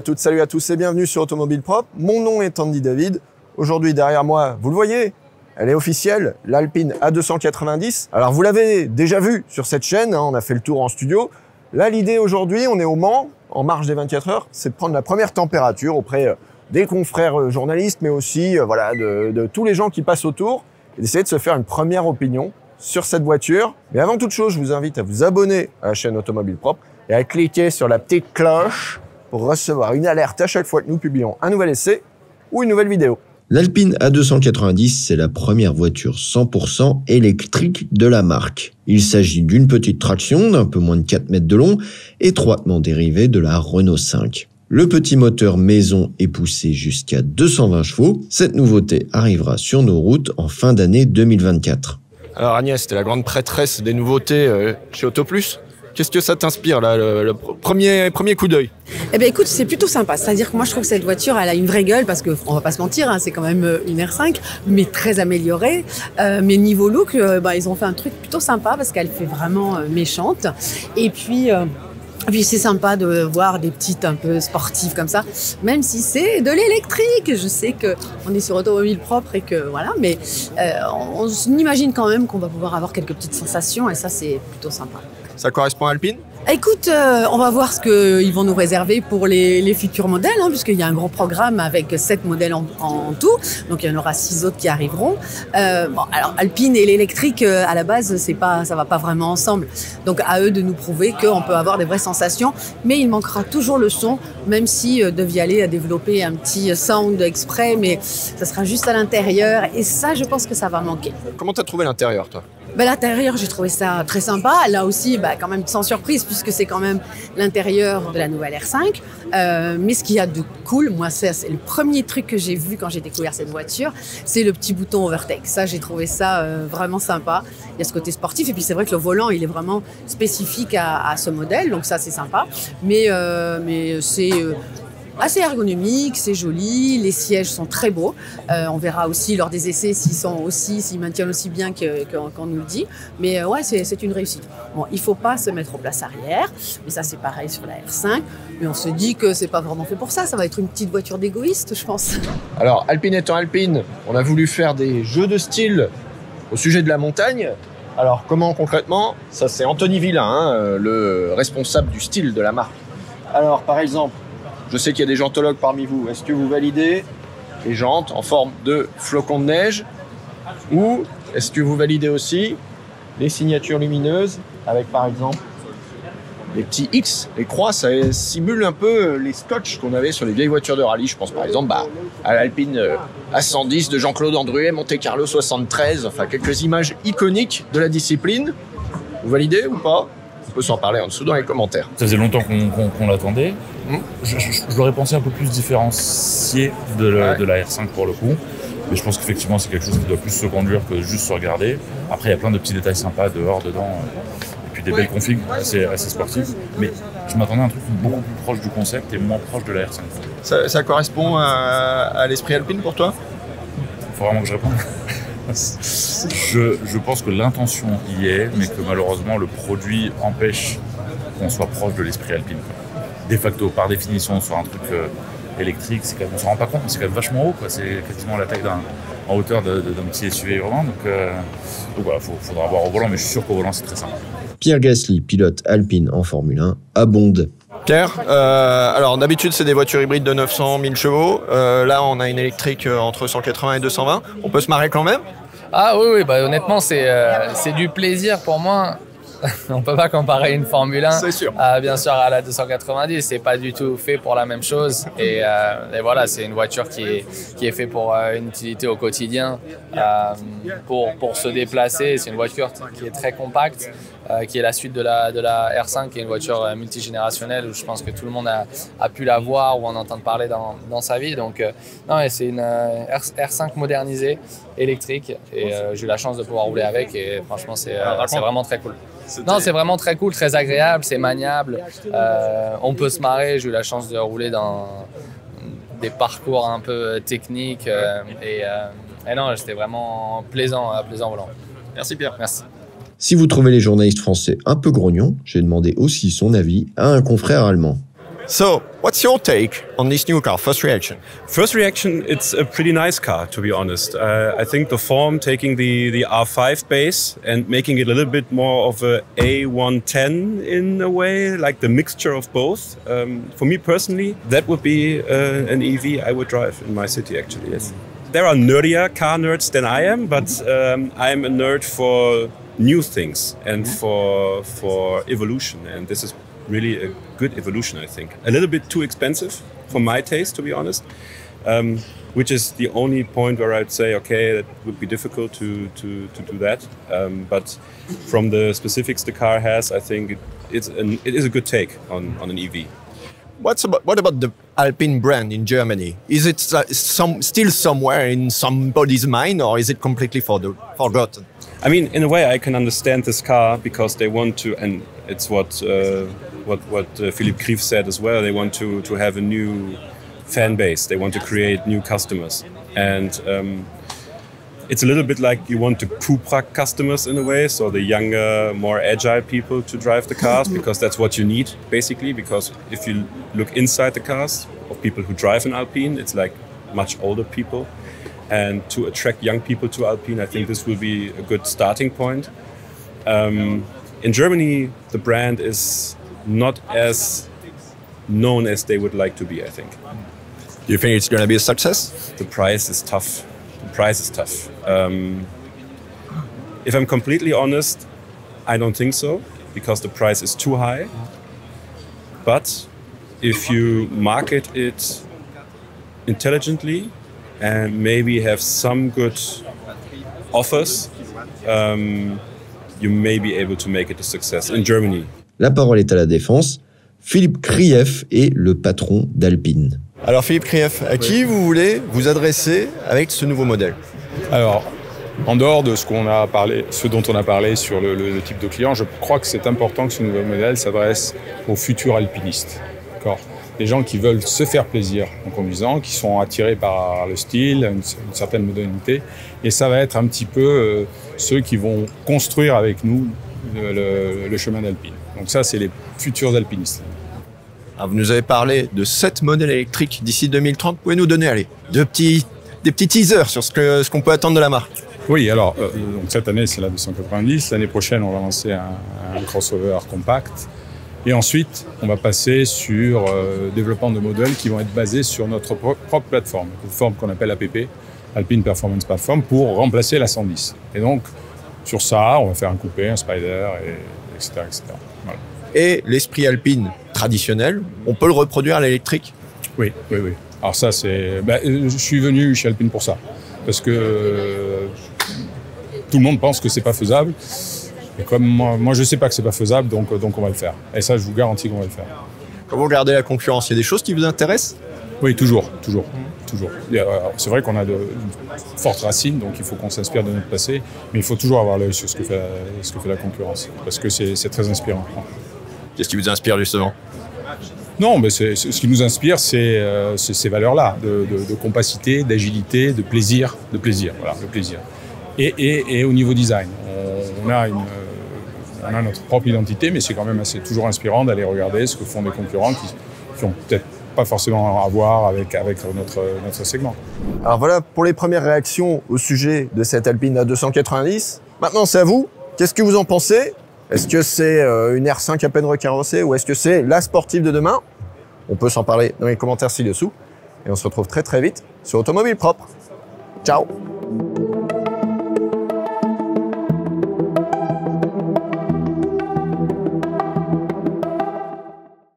à toutes, salut à tous et bienvenue sur Automobile Propre. Mon nom est Andy David. Aujourd'hui, derrière moi, vous le voyez, elle est officielle, l'Alpine A290. Alors, vous l'avez déjà vu sur cette chaîne, hein, on a fait le tour en studio. Là, l'idée aujourd'hui, on est au Mans, en marge des 24 heures, c'est de prendre la première température auprès des confrères journalistes, mais aussi voilà, de tous les gens qui passent autour, et d'essayer de se faire une première opinion sur cette voiture. Mais avant toute chose, je vous invite à vous abonner à la chaîne Automobile Propre et à cliquer sur la petite cloche pour recevoir une alerte à chaque fois que nous publions un nouvel essai ou une nouvelle vidéo. L'Alpine A290, c'est la première voiture 100% électrique de la marque. Il s'agit d'une petite traction d'un peu moins de 4 mètres de long, étroitement dérivée de la Renault 5. Le petit moteur maison est poussé jusqu'à 220 chevaux. Cette nouveauté arrivera sur nos routes en fin d'année 2024. Alors Agnès, t'es la grande prêtresse des nouveautés chez AutoPlus. Qu'est-ce que ça t'inspire là, le premier coup d'œil? Eh bien écoute, c'est plutôt sympa. C'est-à-dire que moi je trouve que cette voiture, elle a une vraie gueule parce qu'on va pas se mentir, hein, c'est quand même une R5, mais très améliorée. Mais niveau look, ils ont fait un truc plutôt sympa parce qu'elle fait vraiment méchante. Et puis c'est sympa de voir des petites un peu sportives comme ça, même si c'est de l'électrique. Je sais qu'on est sur Automobile Propre et que voilà, mais on imagine quand même qu'on va pouvoir avoir quelques petites sensations et ça c'est plutôt sympa. Ça correspond à Alpine? Écoute, on va voir ce qu'ils vont nous réserver pour les futurs modèles, hein, puisqu'il y a un gros programme avec 7 modèles en tout, donc il y en aura 6 autres qui arriveront. Alors Alpine et l'électrique, à la base, ça va pas vraiment ensemble. Donc à eux de nous prouver qu'on peut avoir des vraies sensations, mais il manquera toujours le son, même si Devialet a développé un petit sound exprès, mais ça sera juste à l'intérieur, et ça, je pense que ça va manquer. Comment t'as trouvé l'intérieur, toi? L'intérieur, j'ai trouvé ça très sympa. Là aussi, quand même sans surprise, puisque c'est quand même l'intérieur de la nouvelle R5. Mais ce qu'il y a de cool, moi, c'est le premier truc que j'ai vu quand j'ai découvert cette voiture, c'est le petit bouton Overtake. Ça, j'ai trouvé ça vraiment sympa. Il y a ce côté sportif, et puis c'est vrai que le volant, il est vraiment spécifique à ce modèle, donc ça, c'est sympa. Mais c'est assez ergonomique, c'est joli, les sièges sont très beaux. On verra aussi lors des essais s'ils maintiennent aussi bien qu'on nous le dit. Mais ouais, c'est une réussite. Bon, il faut pas se mettre aux places arrière, mais ça c'est pareil sur la R5. Mais on se dit que c'est pas vraiment fait pour ça. Ça va être une petite voiture d'égoïste, je pense. Alors, Alpine étant Alpine, on a voulu faire des jeux de style au sujet de la montagne. Alors, comment concrètement? Ça, c'est Anthony Villain, hein, le responsable du style de la marque. Alors, par exemple, je sais qu'il y a des jantologues parmi vous. Est-ce que vous validez les jantes en forme de flocons de neige? Ou est-ce que vous validez aussi les signatures lumineuses avec, par exemple, les petits X, les croix? Ça simule un peu les scotch qu'on avait sur les vieilles voitures de rallye. Je pense par exemple à l'Alpine A110 de Jean-Claude Andruet, Monte Carlo 73, enfin quelques images iconiques de la discipline. Vous validez ou pas? On peut s'en parler en dessous dans les commentaires. Ça faisait longtemps qu'on l'attendait. Je l'aurais pensé un peu plus différencié de la R5 pour le coup. Mais je pense qu'effectivement, c'est quelque chose qui doit plus se conduire que juste se regarder. Après, il y a plein de petits détails sympas dehors, dedans. Et puis des belles configs assez sportives. Mais je m'attendais à un truc beaucoup plus proche du concept et moins proche de la R5. Ça correspond à l'esprit Alpine pour toi? Il faut vraiment que je réponde. Je pense que l'intention y est, mais que malheureusement le produit empêche qu'on soit proche de l'esprit Alpine. De facto, par définition, sur un truc électrique, on s'en rend pas compte, mais c'est quand même vachement haut, quoi. C'est quasiment la taille en hauteur d'un petit SUV urbain. Donc voilà, faudra voir au volant, mais je suis sûr qu'au volant c'est très simple. Pierre Gasly, pilote Alpine en Formule 1, abonde. Pierre, alors d'habitude c'est des voitures hybrides de 900-1000 chevaux. Là on a une électrique entre 180 et 220. On peut se marrer quand même? Ah oui, honnêtement c'est du plaisir pour moi. On peut pas comparer une Formule 1 c'est sûr. Bien sûr à la 290, c'est pas du tout fait pour la même chose et voilà, c'est une voiture qui est fait pour une utilité au quotidien, pour se déplacer. C'est une voiture qui est très compacte, qui est la suite de la R5, qui est une voiture multigénérationnelle où je pense que tout le monde a pu la voir ou en entendre parler dans sa vie. Donc non, c'est une R5 modernisée, électrique, et j'ai eu la chance de pouvoir rouler avec et franchement c'est vraiment très cool. Non, c'est vraiment très cool, très agréable, c'est maniable, on peut se marrer. J'ai eu la chance de rouler dans des parcours un peu techniques et non, c'était vraiment plaisant volant. Merci Pierre. Merci. Si vous trouvez les journalistes français un peu grognons, j'ai demandé aussi son avis à un confrère allemand. So, what's your take on this new car? First reaction? First reaction, it's a pretty nice car, to be honest. I think the form, taking the R5 base and making it a little bit more of a A110 in a way, like the mixture of both. For me personally, that would be an EV I would drive in my city, actually, yes. There are nerdier car nerds than I am, but I'm a nerd for new things and for evolution, and this is really a good evolution, I think. A little bit too expensive for my taste, to be honest, which is the only point where I'd say, okay, that would be difficult to do that. But from the specifics the car has, I think it is a good take on an EV. What about the Alpine brand in Germany? Is it still somewhere in somebody's mind, or is it completely forgotten? I mean, in a way, I can understand this car because they want to, and it's what Philippe Krief said as well. They want to have a new fan base. They want to create new customers, and it's a little bit like you want to Cupra customers in a way. So the younger, more agile people to drive the cars, because that's what you need basically. Because if you look inside the cars of people who drive an Alpine, it's like much older people. And to attract young people to Alpine, I think this will be a good starting point. In Germany, the brand is not as known as they would like to be, I think. Do you think it's going to be a success? The price is tough. The price is tough. If I'm completely honest, I don't think so, because the price is too high. But if you market it intelligently, and maybe have some good offers, you may be able to make it a success in Germany. La parole est à la Défense. Philippe Krief est le patron d'Alpine. Alors Philippe Krief, à qui vous voulez vous adresser avec ce nouveau modèle? Alors, en dehors de ce dont on a parlé sur le type de client, je crois que c'est important que ce nouveau modèle s'adresse aux futurs alpinistes. D'accord ? Des gens qui veulent se faire plaisir en conduisant, qui sont attirés par le style, une certaine modernité. Et ça va être un petit peu ceux qui vont construire avec nous le chemin d'Alpine. Donc ça, c'est les futurs alpinistes. Alors vous nous avez parlé de 7 modèles électriques d'ici 2030. Vous pouvez nous donner des petits teasers sur ce qu'on peut attendre de la marque? Oui, alors donc cette année, c'est la 290. L'année prochaine, on va lancer un crossover compact. Et ensuite, on va passer sur le développement de modèles qui vont être basés sur notre propre plateforme, une plateforme qu'on appelle APP, Alpine Performance Platform, pour remplacer la 110. Et donc, sur ça, on va faire un coupé, un spider, etc. Voilà. Et l'esprit Alpine traditionnel, on peut le reproduire à l'électrique? Oui. Alors ça, c'est... je suis venu chez Alpine pour ça. Parce que tout le monde pense que c'est pas faisable. Et comme moi je sais pas que c'est pas faisable, donc on va le faire. Et ça, je vous garantis qu'on va le faire. Quand vous regardez la concurrence, il y a des choses qui vous intéressent? Oui, toujours. C'est vrai qu'on a de fortes racines, donc il faut qu'on s'inspire de notre passé, mais il faut toujours avoir l'œil sur ce que fait la concurrence, parce que c'est très inspirant. Qu'est-ce qui vous inspire justement? Non, mais ce qui nous inspire, c'est ces valeurs-là, de compacité, d'agilité, de plaisir, voilà, le plaisir. Et au niveau design, on a notre propre identité, mais c'est quand même toujours inspirant d'aller regarder ce que font des concurrents qui ont peut-être pas forcément à voir avec notre segment. Alors voilà pour les premières réactions au sujet de cette Alpine A290. Maintenant, c'est à vous. Qu'est-ce que vous en pensez? Est-ce que c'est une R5 à peine recarrossée, ou est-ce que c'est la sportive de demain? On peut s'en parler dans les commentaires ci-dessous. Et on se retrouve très très vite sur Automobile Propre. Ciao!